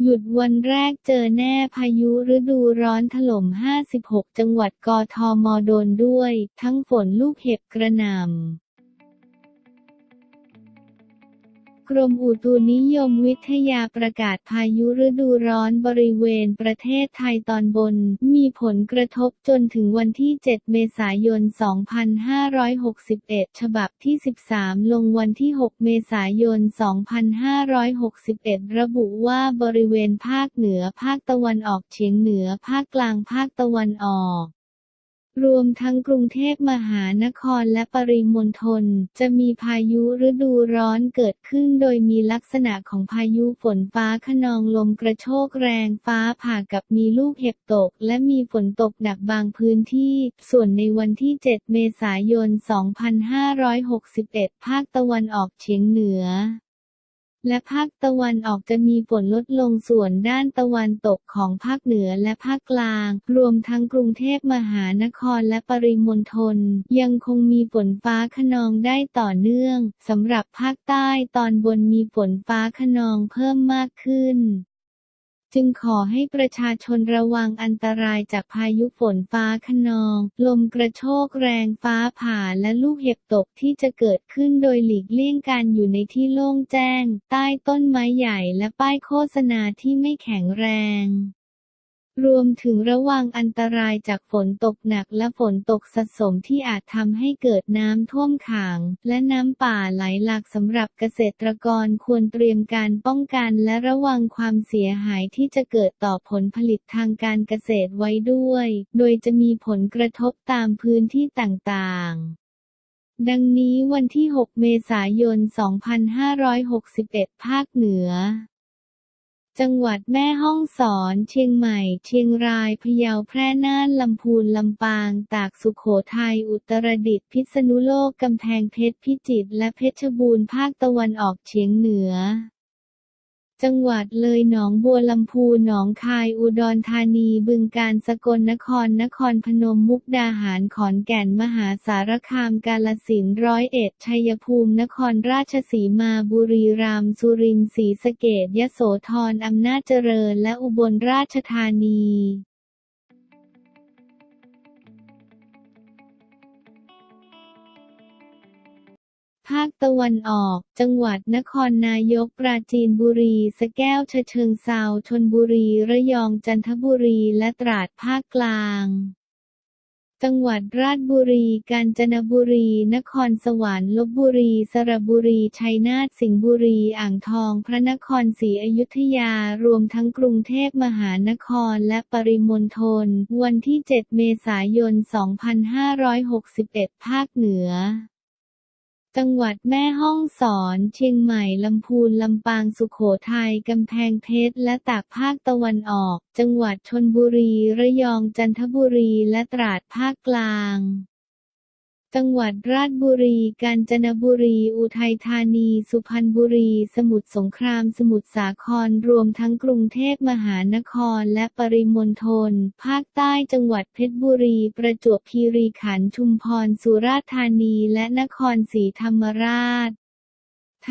ยุดวันแรกเจอแน่พายุฤดูร้อนถล่ม56จังหวัดกทมโดนด้วยทั้งฝนลูกเห็บกระหน่ำกรมอุตุนิยมวิทยาประกาศพายุฤดูร้อนบริเวณประเทศไทยตอนบนมีผลกระทบจนถึงวันที่ 7 เมษายน 2561 ฉบับที่ 13 ลงวันที่ 6 เมษายน 2561 ระบุว่าบริเวณภาคเหนือภาคตะวันออกเฉียงเหนือภาคกลางภาคตะวันออกรวมทั้งกรุงเทพมหานครและปริมณฑลจะมีพายุฤดูร้อนเกิดขึ้นโดยมีลักษณะของพายุฝนฟ้าคะนองลมกระโชกแรงฟ้าผ่ากับมีลูกเห็บตกและมีฝนตกหนักบางพื้นที่ส่วนในวันที่ 7 เมษายน 2561 ภาคตะวันออกเฉียงเหนือและภาคตะวันออกจะมีฝนลดลงส่วนด้านตะวันตกของภาคเหนือและภาคกลางรวมทั้งกรุงเทพมหานครและปริมณฑลยังคงมีฝนฟ้าคะนองได้ต่อเนื่องสำหรับภาคใต้ตอนบนมีฝนฟ้าคะนองเพิ่มมากขึ้นจึงขอให้ประชาชนระวังอันตรายจากพายุฝนฟ้าคะนองลมกระโชกแรงฟ้าผ่าและลูกเห็บตกที่จะเกิดขึ้นโดยหลีกเลี่ยงการอยู่ในที่โล่งแจ้งใต้ต้นไม้ใหญ่และป้ายโฆษณาที่ไม่แข็งแรงรวมถึงระวังอันตรายจากฝนตกหนักและฝนตกสะสมที่อาจทำให้เกิดน้ำท่วมขังและน้ำป่าไหลหลากสำหรับเกษตรกรควรเตรียมการป้องกันและระวังความเสียหายที่จะเกิดต่อผลผลิตทางการเกษตรไว้ด้วยโดยจะมีผลกระทบตามพื้นที่ต่างๆดังนี้วันที่ 6 เมษายน 2561 ภาคเหนือจังหวัดแม่ฮ่องสอนเชียงใหม่เชียงรายพะเยาแพร่น่านลำพูนลำปางตากสุโขทัยอุตรดิตถ์พิษณุโลกกำแพงเพชรพิจิตรและเพชรบูรณ์ภาคตะวันออกเฉียงเหนือจังหวัดเลยหนองบัวลำพูหนองคายอุดรธานีบึงกาฬสกลนครนครพนมมุกดาหารขอนแก่นมหาสารคามกาฬสินธุ์101ชัยภูมินครราชสีมาบุรีรัมย์สุรินทร์ศรีสะเกษยโสธรอำนาจเจริญและอุบลราชธานีภาคตะวันออกจังหวัดนครนายกปราจีนบุรีสระแก้วฉะเชิงเทราชลบุรีระยองจันทบุรีและตราดภาคกลางจังหวัดราชบุรีกาญจนบุรีนครสวรรค์ลพบุรีสระบุรีชัยนาทสิงห์บุรีอ่างทองพระนครศรีอยุธยารวมทั้งกรุงเทพมหานครและปริมณฑลวันที่ 7 เมษายน 2561 ภาคเหนือจังหวัดแม่ฮ่องสอนเชียงใหม่ลำพูนลำปางสุโขทัยกำแพงเพชรและตากภาคตะวันออกจังหวัดชลบุรีระยองจันทบุรีและตราดภาคกลางจังหวัดราชบุรีกาญจนบุรีอุทัยธานีสุพรรณบุรีสมุทรสงครามสมุทรสาครรวมทั้งกรุงเทพมหานครและปริมณฑลภาคใต้จังหวัดเพชรบุรีประจวบคีรีขันธ์ชุมพรสุราษฎร์ธานีและนครศรีธรรมราช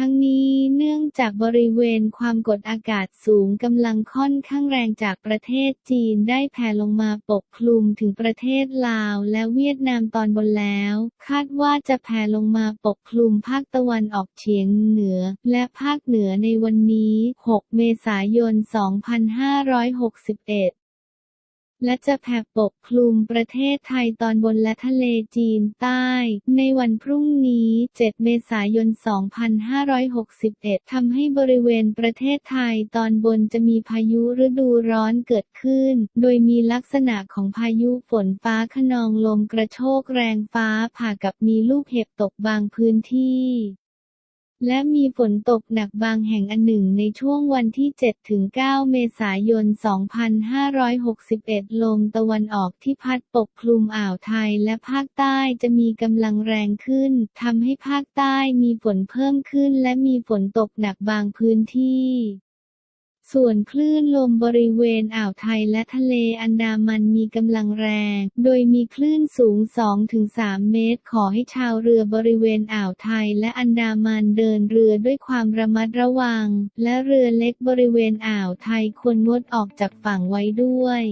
ทั้งนี้เนื่องจากบริเวณความกดอากาศสูงกำลังค่อนข้างแรงจากประเทศจีนได้แผ่ลงมาปกคลุมถึงประเทศลาวและเวียดนามตอนบนแล้วคาดว่าจะแผ่ลงมาปกคลุมภาคตะวันออกเฉียงเหนือและภาคเหนือในวันนี้ 6 เมษายน 2561และจะแผ่ปกคลุมประเทศไทยตอนบนและทะเลจีนใต้ในวันพรุ่งนี้ 7 เมษายน 2561 ทำให้บริเวณประเทศไทยตอนบนจะมีพายุฤดูร้อนเกิดขึ้นโดยมีลักษณะของพายุฝนฟ้าคะนองลมกระโชกแรงฟ้าผ่ากับมีลูกเห็บตกบางพื้นที่และมีฝนตกหนักบางแห่งในช่วงวันที่ 7-9 เมษายน 2561 ลมตะวันออกที่พัดปกคลุมอ่าวไทยและภาคใต้จะมีกำลังแรงขึ้นทำให้ภาคใต้มีฝนเพิ่มขึ้นและมีฝนตกหนักบางพื้นที่ ส่วนคลื่นลมบริเวณอ่าวไทยและทะเลอันดามันมีกำลังแรง โดยมีคลื่นสูง 2-3 เมตรขอให้ชาวเรือบริเวณอ่าวไทยและอันดามันเดินเรือด้วยความระมัดระวัง และเรือเล็กบริเวณอ่าวไทยควรงดออกจากฝั่งไว้ด้วย